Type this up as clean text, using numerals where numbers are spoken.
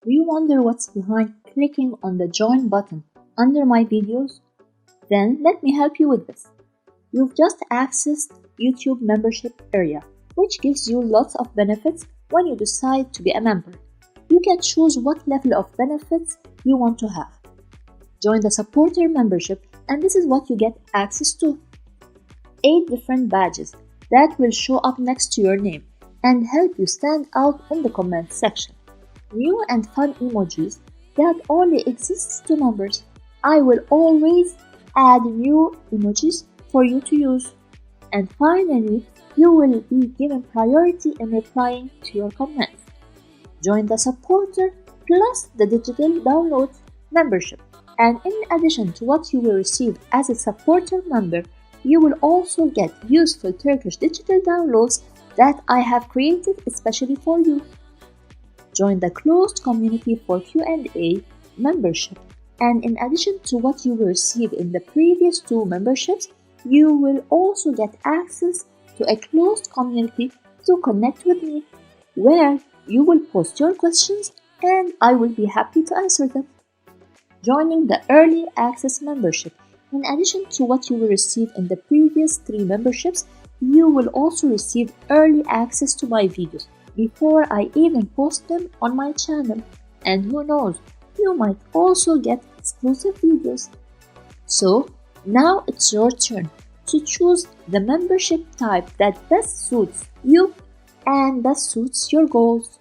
Do you wonder what's behind clicking on the join button under my videos? Then let me help you with this. You've just accessed YouTube membership area, which gives you lots of benefits when you decide to be a member. You can choose what level of benefits you want to have. Join the supporter membership and this is what you get access to. 8 different badges that will show up next to your name and help you stand out in the comment section. New and fun emojis that only exists to members. I will always add new emojis for you to use. And finally, you will be given priority in replying to your comments. Join the supporter plus the digital download membership. And in addition to what you will receive as a supporter member, you will also get useful Turkish digital downloads that I have created especially for you. Join the closed community for Q&A membership. And in addition to what you will receive in the previous 2 memberships, you will also get access to a closed community to connect with me, where you will post your questions and I will be happy to answer them. Joining the early access membership. In addition to what you will receive in the previous 3 memberships, you will also receive early access to my videos before I even post them on my channel. And who knows, you might also get exclusive videos. So now it's your turn to choose the membership type that best suits you and best suits your goals.